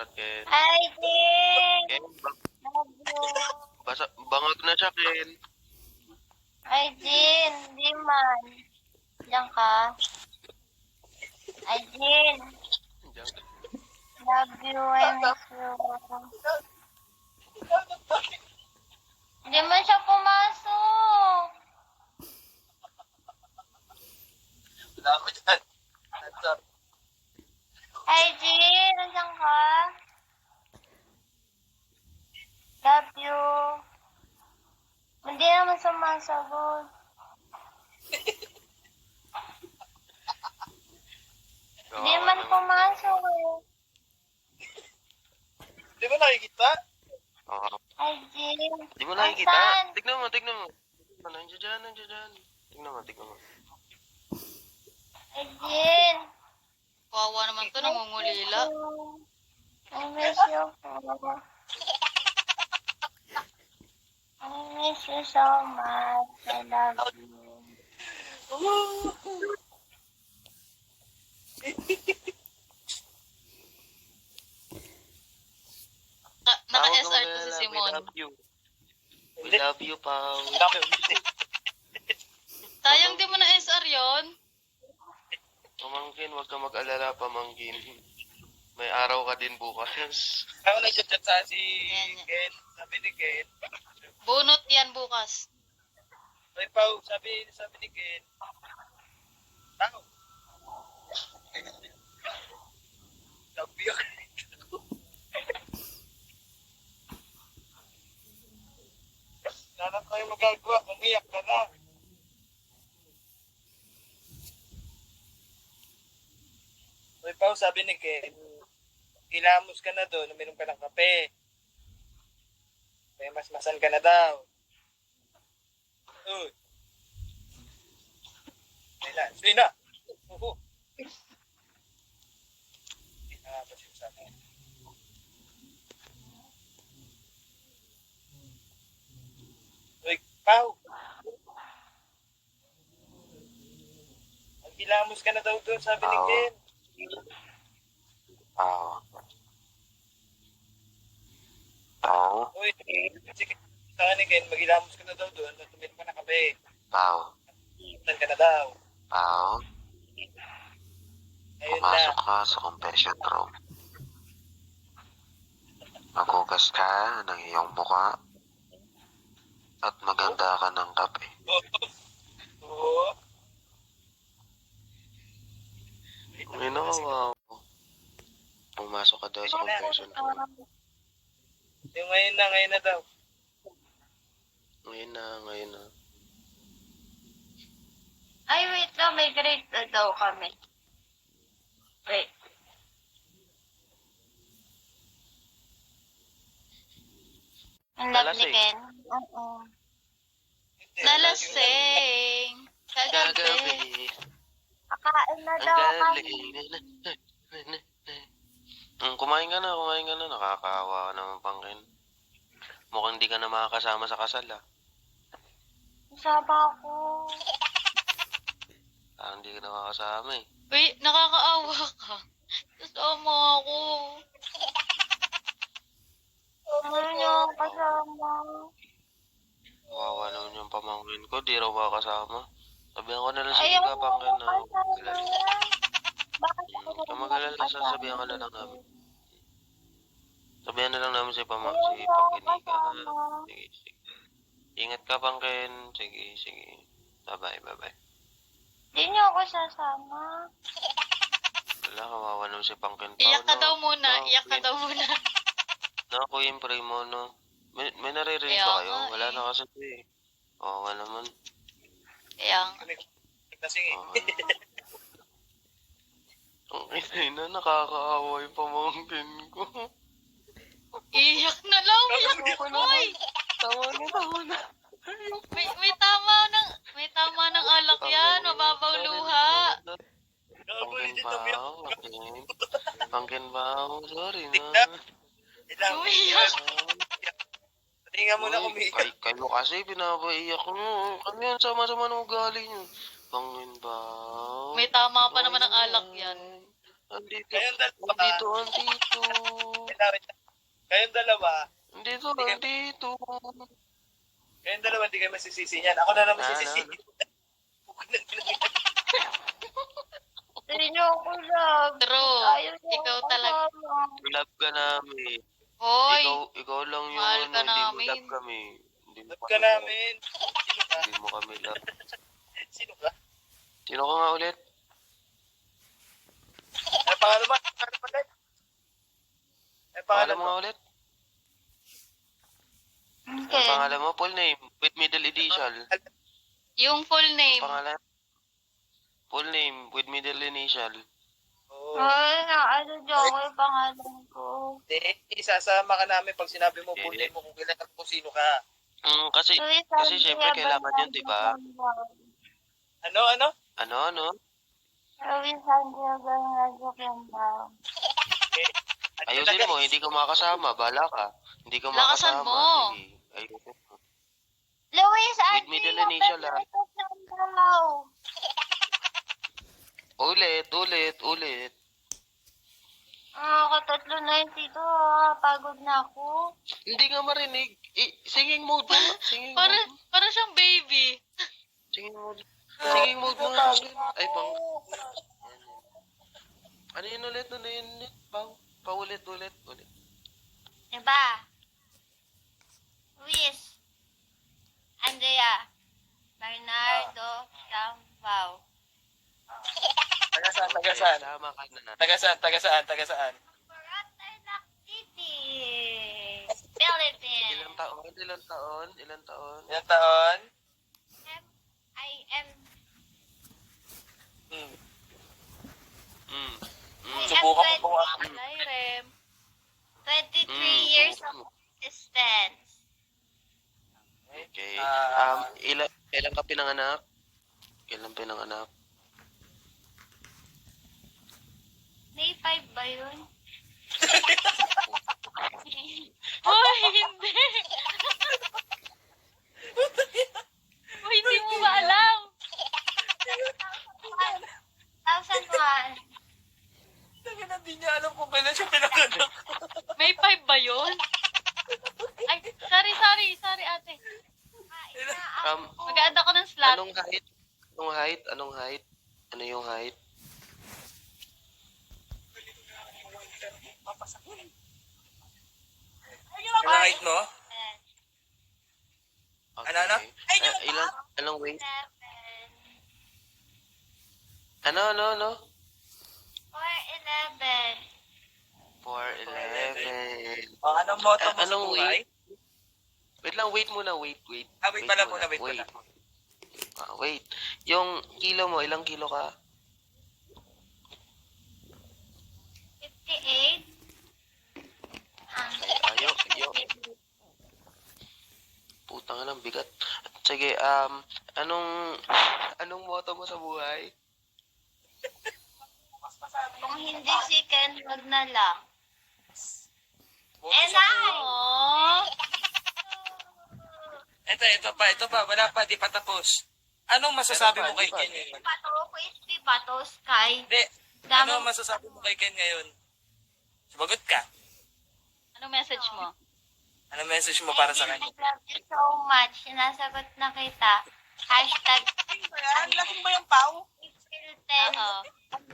Ken. Hi, Jin! Ken, Love you. bangag na siya, Ken. Hi, Jin! Di man. Diyan ka? Hi, Jin! Diyan. Love you, I miss you. Hindi man siya pumasok. Wala ko dyan. Hi, Jin! Nandiyan ka? Love you. Hindi naman sumasagot. Hindi man pumasok eh. Di ba nakikita? Oo. Hi, Jin! Di mo nakikita? Asan? Tignan mo. Nandiyan dyan. Tignan mo. Hi, Jin! Kawawa naman to, nangungulila. I miss you po. I miss you so much. I love you. Naka-SR to si We Simon. love you. We love you, Pao. Sayang di mo na SR yon. Pamangkin, huwag ka mag-alala, pamangkin. May araw ka din bukas. Ako nag-chat sa si Yan. Ken. Sabi ni Ken. Bunot yan bukas. Ay, Pao, sabi ni Ken. Tao. Love you. Nanang kayo magagawa. Umiyak ka na. Ay, Pao, sabi ni Ken. Ilamos ka na doon. Uminom ka ng kape. May masmasan ka na daw. Uy. Sige na. Oo. Hindi na nga ba siya sa akin? Uy, Pao. Mag-ilamos ka na daw doon, sabi ni Oo. Ken. Pao. Uy, sige. Sa akin ni Ken, mag-ilamos ka na daw doon at uminom ka ng kape. Pao. Saan ka na daw? Pao. Ayun Pumasok na. ka sa confession room. Maghugas ka ng iyong muka at maganda ka ng kape. Oo. May nakawa ako. Pumasok ka daw sa confession room. Yung ngayon na daw. Ngayon na. Ay, wait lang. May grade na daw kami. Wait. Ang love ni Nalasing. Ken. Oo. Nalasing. Kagabi. Gagabi. Kakain na Ang daw kami. galing. Kumain ka na. Nakakaawa ka naman, pangkin. Mukhang di ka na makakasama sa kasal, ah. Kasama ako. Parang di ka na makakasama, eh. Uy, nakakaawa ka. Kasama ako. Ano niyo kasama? Kawawa naman yung pamangkin ko. Di raw makakasama. Sabihan ko na lang si Ayaw Ika, mo pangkin, na kasama. Bakit ako Kung mag-alala, sasabihan ka na lang namin. Sabihan na lang namin si Ayaw Pangkin mo Ika. kasama. Sige. Ingat ka, pangkin. Sige. Bye-bye. Hindi niyo ako sasama. Wala, kawawa naman si Pangkin. Iyak ka daw muna. Iyak ka daw muna. Naku, yung pray mo, no? May naririnig Kaya ba kayo? nga, Wala eh. na kasi ito, eh. Oo nga naman. Kaya nga. Naglasing Oo nga naman. Ang ina, nakakaawa yung pamangkin ko. Iyak na lang. Iyak. Uy, Tama na. may tama ng alak yan. Mababaw luha. Pangkin Pao, sorry na. Ilang. Umiyak. Tingnan mo na umiyak. Kayo kasi pinapaiyak nyo. Ano yan, sama-sama ng ugali nyo. Pangkin Pao. May tama pa naman ng alak yan. Andito. Kayong dalawa, Andito, andito. wait lang. Kayong dalawa, Andito, Hindi ka- andito. kayong dalawa hindi kayo masisisi niyan. Ako na lang Ah, masisisi. Hindi ko love. True. Ayaw niyo Ikaw ako talaga. kasama. Love ka namin. Hoy, Ikaw lang yung mahal ka hindi mo namin. love kami. Hindi mo Love ka kami love. namin. Sino ka? Hindi mo kami love. Sino ka? Sino ka nga ulit? Ay, pangalan mo? Pangalan mo ulit? Ay, Pangalan pangalan mo mo? nga ulit? Okay. Ang pangalan mo? Full name. With middle initial. yung full Ang name. pangalan? Full name. With middle initial. Oo. Ay, ano dyan ko yung pangalan ko. Hindi, isasama ka namin pag sinabi mo Okay. full name mo kung kilala kung sino ka. Kasi syempre kailangan yun, di ba? Ano? Ano? Luis Angel Bernardo Kembao. Ayusin mo, hindi ka makasama. Bala ka. Hindi ka Lakasan makasama. mo. Sige. Ayusin mo. Luis With middle Angel initial, Bernardo Kembao. Ulit. Katatlo na yung tito. Pagod na ako. Hindi nga marinig. Singing mode mo. Singing Para, mode mo. para siyang baby. Singing mode. Singing mode mo nga. Ay, bang. Ano yun ulit? Paulit. Diba? Luis. Andrea. Bernardo Kembao. Tagasaan. Tama ka na. Tagasaan. Tarlac City. Philippines. Ilang taon? Ilang taon? I am Hmm. Subukan I am mo po 20 Lairem. 23 years of existence. Okay. Ah. Kailan ka pinanganak? May 5 ba yun? Hoy, hindi. Hoy, hindi mo ba alam? 2001. Hindi niya alam kung kailan siya pinanganak. May 5 ba yun? Ay, sorry, ate. Mag-add ako ng slot. Anong height? Ano yung height? Ano height mo? Okay. Ano? Anong weight? 7. Ano? 4'11". 4'11". Anong motto mo sa Anong buhay? Wait lang, wait muna. Wait Wait pala muna. Wait. Yung kilo mo, ilang kilo ka? 58. Ayaw. Putang ina, bigat. Sige, anong motto mo sa buhay? Kung hindi si Ken, wag na lang. Motto sa buhay. Aww. Ito pa. Wala pa, di pa tapos. Anong masasabi mo kay Ken ngayon? Pato, crispy pato, Sky. Hindi. Dami. Ano masasabi mo kay Ken ngayon? Sumagot ka. Anong message mo? Ano message mo para sa I kanya? love you so much. Sinasagot na kita. Hashtag Lasing ba yung pau? April 10 Oo. _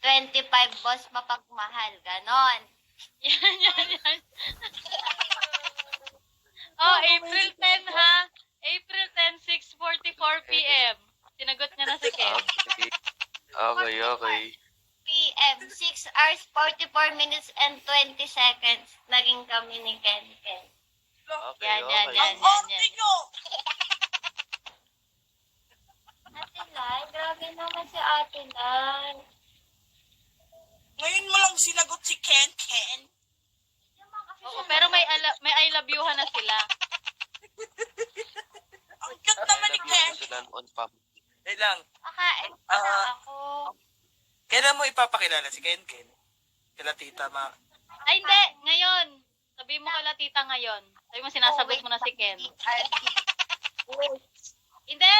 25 boss mapagmahal. Ganon. Yan. Oh, April 10 ha? April 10, 6:44 p.m. Sinagot niya na si Ken. Okay. PM, 6 hours, 44 minutes, and 20 seconds. Naging kami ni Ken. Okay. Yan. Ate Lai, grabe naman si Ate Lai. Ngayon mo lang sinagot si Ken. Oo, pero may I love you na sila. Ang cute naman ni Ken. Sila on pump. lang. Kakain na ako. Kailan mo ipapakilala si Ken? Kila tita Ay, hindi. Ngayon. Sabi mo kala tita ngayon. Sabi mo sinasagot mo na si Ken. Wait. Hindi.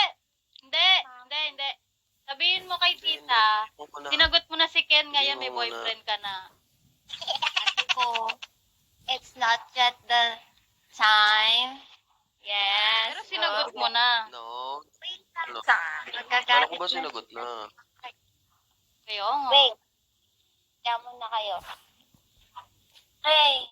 Sabihin mo kay tita, Huwag mo na. sinagot mo na si Ken, ngayon may Hindi mo na. boyfriend ka na. Sabi ko, it's not yet the time. Yes. Pero sinagot mo na. No. Wait lang. No. Magagalit Kala ko ba na. sinagot na? Kaya nga. Wait. Kaya muna kayo. Hey.